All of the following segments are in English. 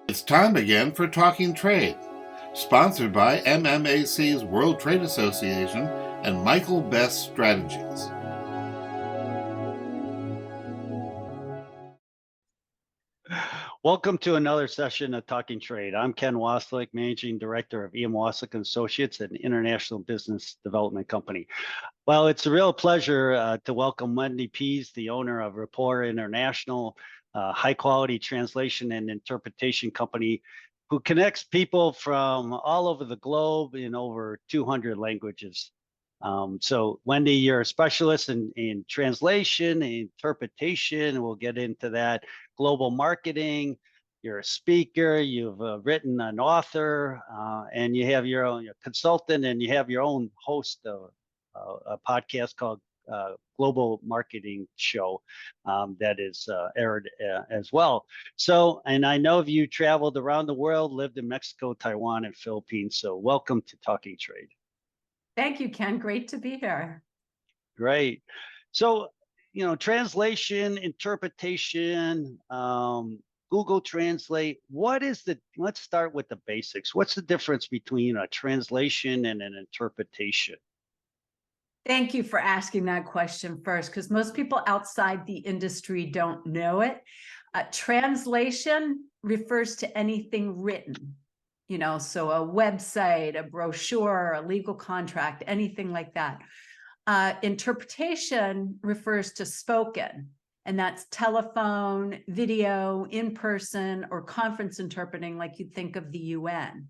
It's time again for Talking Trade, sponsored by MMAC's World Trade Association and Michael Best Strategies. Welcome to another session of Talking Trade. I'm Ken Wasylik, Managing Director of E.M. Wasylik Associates, an international business development company. Well, it's a real pleasure to welcome Wendy Pease, the owner of Rapport International, high-quality translation and interpretation company who connects people from all over the globe in over 200 languages. So, Wendy, you're a specialist in translation, interpretation, and we'll get into that. Global marketing. You're a speaker. You've written an author, and you have your own consultant, and you have your own host of a podcast called Global Marketing Show that is aired as well. So, and I know you traveled around the world, lived in Mexico, Taiwan, and Philippines. So, welcome to Talking Trade. Thank you, Ken. Great to be here. Great. So, translation, interpretation, Google Translate. Let's start with the basics. What's the difference between a translation and an interpretation? Thank you for asking that question first, because most people outside the industry don't know it. Translation refers to anything written. So a website, a brochure, a legal contract, anything like that. Interpretation refers to spoken, and that's telephone, video, in-person, or conference interpreting, like you'd think of the UN.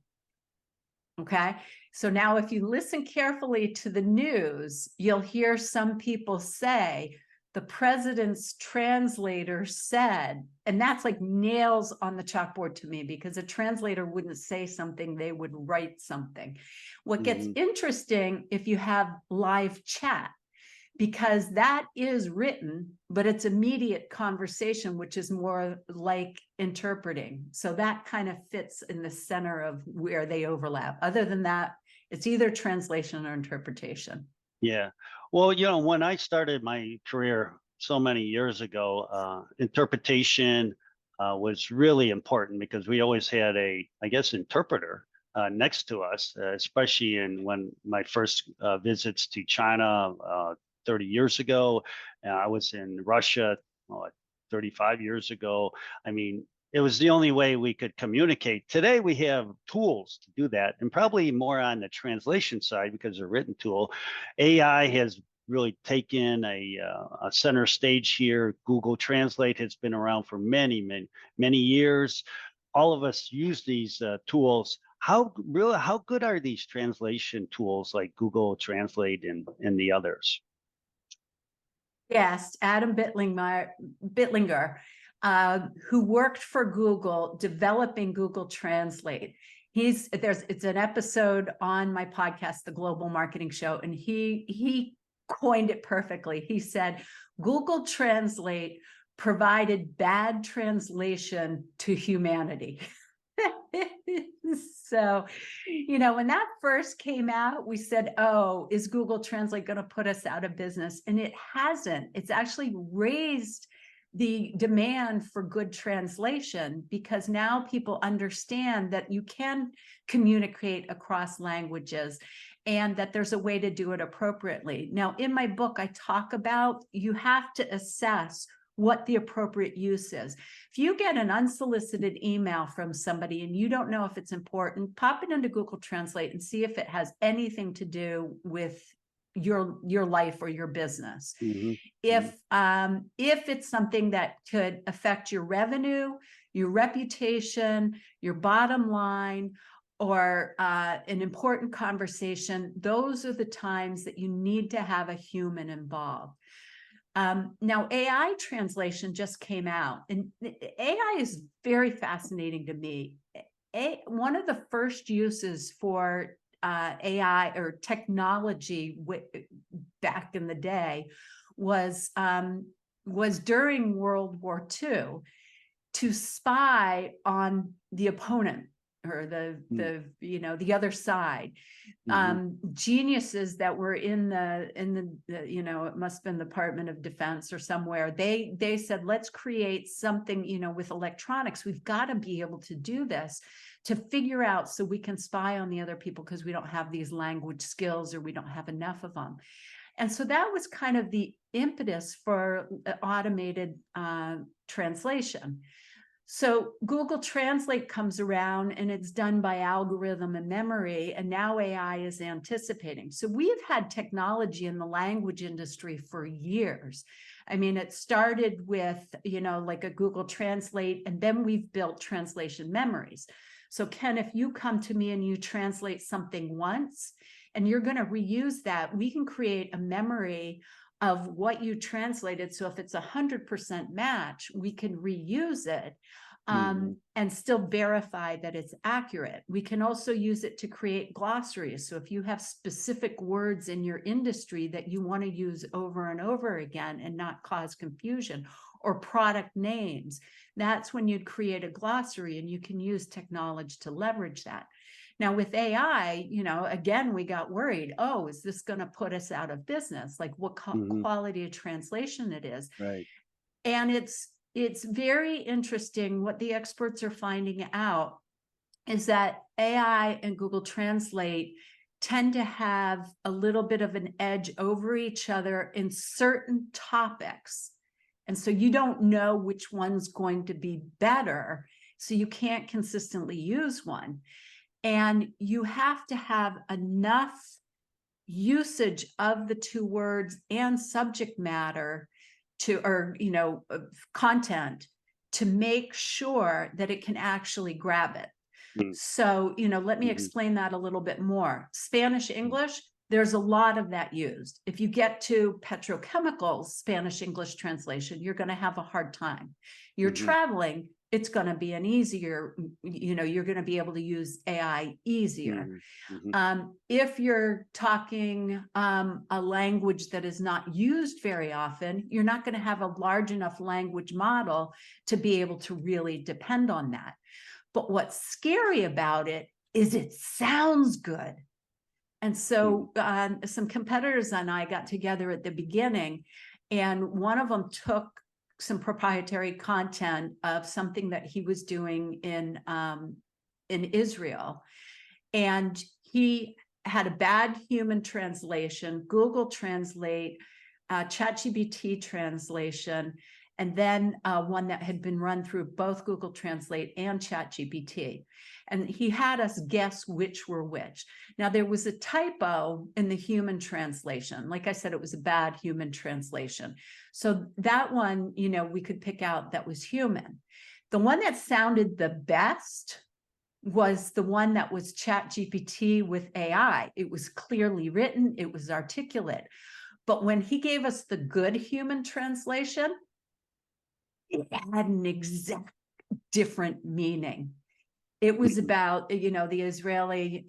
Okay, so now if you listen carefully to the news, you'll hear some people say, the president's translator said, and that's like nails on the chalkboard to me, because a translator wouldn't say something, they would write something. What gets interesting if you have live chat, because that is written, but it's immediate conversation, which is more like interpreting. So that kind of fits in the center of where they overlap. Other than that, it's either translation or interpretation. Yeah. Well, when I started my career so many years ago, interpretation was really important because we always had interpreter next to us, especially when my first visits to China 30 years ago. I was in Russia 35 years ago. I mean, it was the only way we could communicate. Today, we have tools to do that, and probably more on the translation side because a written tool. AI has really taken a center stage here. Google Translate has been around for many years. All of us use these tools. How good are these translation tools like Google Translate and the others? Yes, Adam Bittlinger, who worked for Google developing Google Translate. It's an episode on my podcast, The Global Marketing Show, and he coined it perfectly. He said, Google Translate provided bad translation to humanity. So, when that first came out, we said, oh, is Google Translate going to put us out of business? And it hasn't. It's actually raised the demand for good translation, because now people understand that you can communicate across languages and that there's a way to do it appropriately. Now, in my book, I talk about you have to assess what the appropriate use is. If you get an unsolicited email from somebody and you don't know if it's important, pop it into Google Translate and see if it has anything to do with your life or your business. If it's something that could affect your revenue, your reputation, your bottom line, or an important conversation, those are the times that you need to have a human involved. Now, AI translation just came out, and AI is very fascinating to me. One of the first uses for AI or technology back in the day was during World War II to spy on the opponent. or Mm. the other side. Geniuses that were in the it must have been the Department of Defense or somewhere, they said, let's create something, with electronics. We've got to be able to do this, to figure out so we can spy on the other people, because we don't have these language skills, or we don't have enough of them. And so that was kind of the impetus for automated translation. So Google Translate comes around, and it's done by algorithm and memory, and now AI is anticipating. So we've had technology in the language industry for years. I mean, it started with, like a Google Translate, and then we've built translation memories. So Ken, if you come to me and you translate something once, and you're going to reuse that, we can create a memory of what you translated. So if it's 100% match, we can reuse it and still verify that it's accurate. We can also use it to create glossaries. So if you have specific words in your industry that you want to use over and over again and not cause confusion, or product names, that's when you'd create a glossary, and you can use technology to leverage that. Now with AI, again, we got worried. Oh, is this going to put us out of business? Like what quality of translation it is. Right. And it's very interesting. What the experts are finding out is that AI and Google Translate tend to have a little bit of an edge over each other in certain topics. And so you don't know which one's going to be better. So you can't consistently use one. And you have to have enough usage of the two words and subject matter content to make sure that it can actually grab it. So, let me explain that a little bit more. Spanish English, there's a lot of that used. If you get to petrochemicals, Spanish English translation, you're going to have a hard time. You're traveling, it's going to be an easier, you're going to be able to use AI easier. If you're talking a language that is not used very often, you're not going to have a large enough language model to be able to really depend on that. But what's scary about it is it sounds good. And so some competitors and I got together at the beginning, and one of them took some proprietary content of something that he was doing in Israel. And he had a bad human translation, Google Translate, ChatGPT translation, and then one that had been run through both Google Translate and ChatGPT. And he had us guess which were which. Now, there was a typo in the human translation. Like I said, it was a bad human translation. So that one, we could pick out that was human. The one that sounded the best was the one that was ChatGPT with AI. It was clearly written, it was articulate. But when he gave us the good human translation, it had an exact different meaning. It was about, the Israeli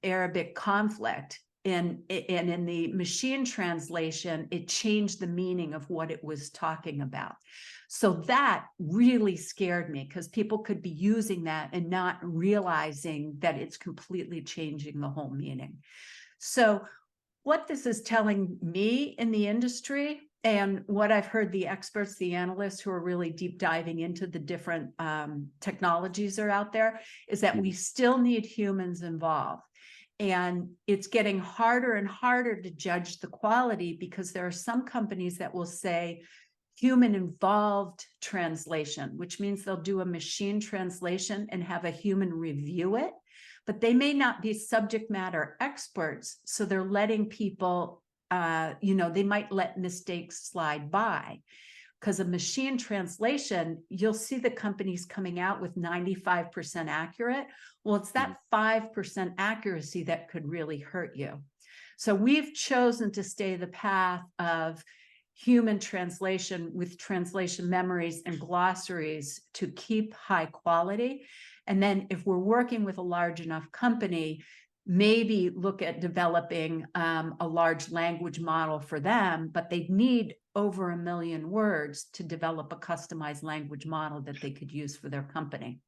Arabic conflict. And in the machine translation, it changed the meaning of what it was talking about. So that really scared me, because people could be using that and not realizing that it's completely changing the whole meaning. So what this is telling me in the industry, and what I've heard the experts, the analysts who are really deep diving into the different technologies are out there, is that we still need humans involved. And it's getting harder and harder to judge the quality, because there are some companies that will say human involved translation, which means they'll do a machine translation and have a human review it, but they may not be subject matter experts. So they're letting people, they might let mistakes slide by. Because a machine translation, you'll see the companies coming out with 95% accurate. Well, it's that 5% accuracy that could really hurt you. So we've chosen to stay the path of human translation with translation memories and glossaries to keep high quality. And then if we're working with a large enough company, maybe look at developing a large language model for them, but they'd need over 1 million words to develop a customized language model that they could use for their company.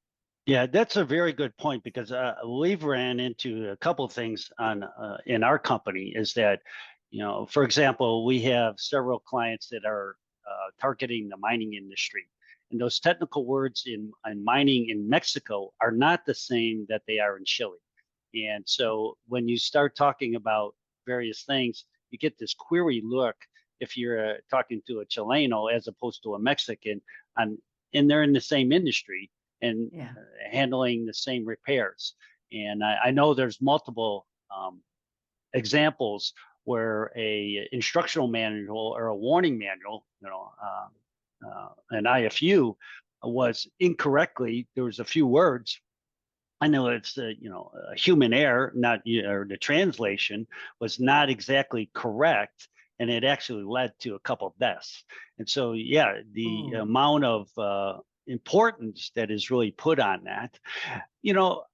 Yeah, that's a very good point because we've ran into a couple of things on in our company is that, for example, we have several clients that are targeting the mining industry. And those technical words in mining in Mexico are not the same that they are in Chile. And so when you start talking about various things, you get this query look if you're talking to a Chileno as opposed to a Mexican, on, and they're in the same industry and Yeah. handling the same repairs. And I know there's multiple examples where a instructional manual or a warning manual, an IFU was incorrectly, there was a few words. I know it's a human error, not or the translation was not exactly correct, and it actually led to a couple of deaths. And so, yeah, the Ooh. amount of importance that is really put on that, you know.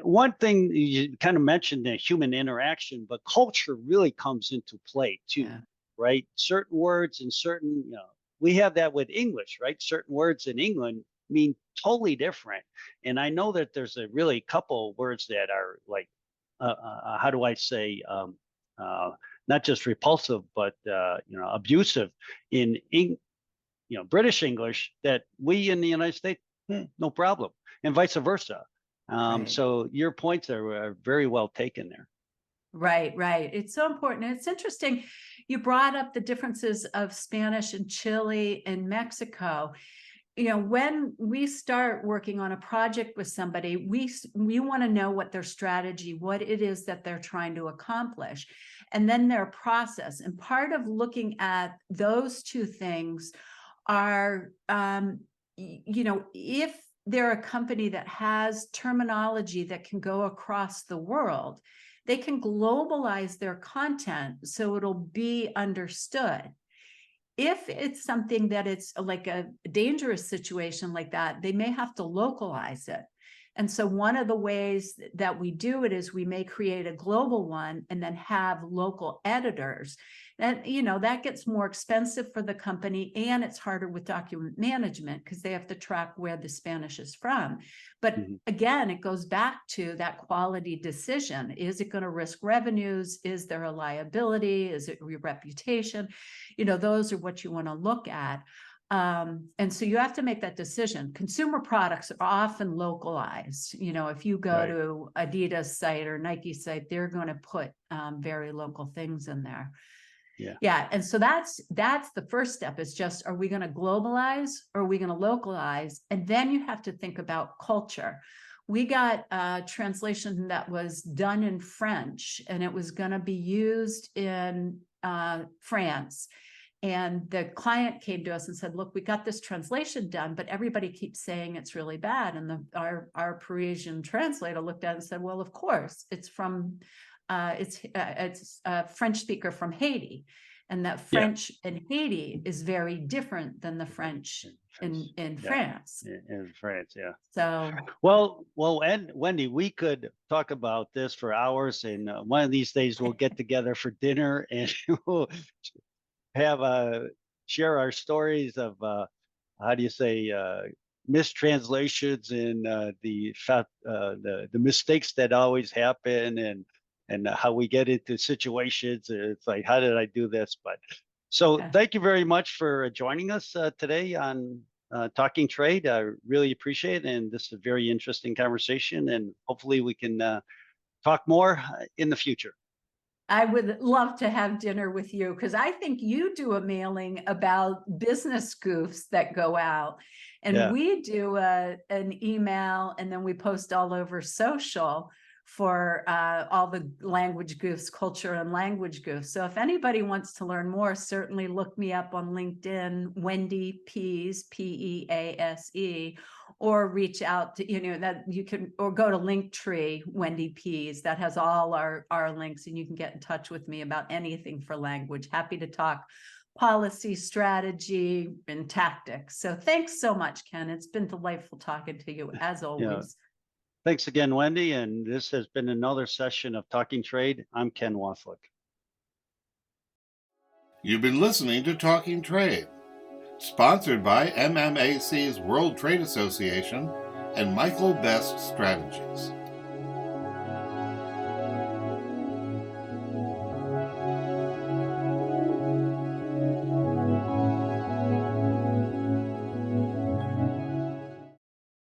One thing you kind of mentioned, the human interaction, but culture really comes into play too, Yeah. right? Certain words and certain, we have that with English, right? Certain words in England mean totally different. And I know that there's a really couple words that are like, how do I say, uh, not just repulsive, but abusive British English that we in the United States, no problem, and vice versa. Right. So your points are very well taken there. Right, right. It's so important. And it's interesting. You brought up the differences of Spanish in Chile and Mexico. When we start working on a project with somebody, we want to know what their strategy, what it is that they're trying to accomplish, and then their process. And part of looking at those two things are, if they're a company that has terminology that can go across the world, they can globalize their content so it'll be understood. If it's something that it's like a dangerous situation like that, they may have to localize it. And so one of the ways that we do it is we may create a global one and then have local editors. And, that gets more expensive for the company, and it's harder with document management because they have to track where the Spanish is from. But again, it goes back to that quality decision. Is it going to risk revenues? Is there a liability? Is it your reputation? Those are what you want to look at. And so you have to make that decision. Consumer products are often localized. If you go to Adidas site or Nike site, they're going to put very local things in there. Yeah. And so that's the first step, is just, are we going to globalize or are we going to localize? And then you have to think about culture. We got a translation that was done in French, and it was going to be used in France. And the client came to us and said, look, we got this translation done, but everybody keeps saying it's really bad. And our Parisian translator looked at it and said, well, of course, it's from it's a French speaker from Haiti. And that French in Haiti is very different than the French in France. In France, yeah. So well, and Wendy, we could talk about this for hours, and one of these days we'll get together for dinner and we'll have share our stories of how do you say mistranslations and the mistakes that always happen, and how we get into situations. It's like, how did I do this? But so thank you very much for joining us today on Talking Trade. I really appreciate it, and this is a very interesting conversation, and hopefully we can talk more in the future. I would love to have dinner with you, because I think you do a mailing about business goofs that go out, and we do an email, and then we post all over social for all the language goofs, culture and language goofs. So if anybody wants to learn more, certainly look me up on LinkedIn, Wendy Pease, Pease, or reach out to, that you can, or go to Linktree, Wendy Pease, that has all our links, and you can get in touch with me about anything for language. Happy to talk policy, strategy, and tactics. So thanks so much, Ken. It's been delightful talking to you, as always. Thanks again, Wendy. And this has been another session of Talking Trade. I'm Ken Wasylik. You've been listening to Talking Trade, sponsored by MMAC's World Trade Association and Michael Best Strategies.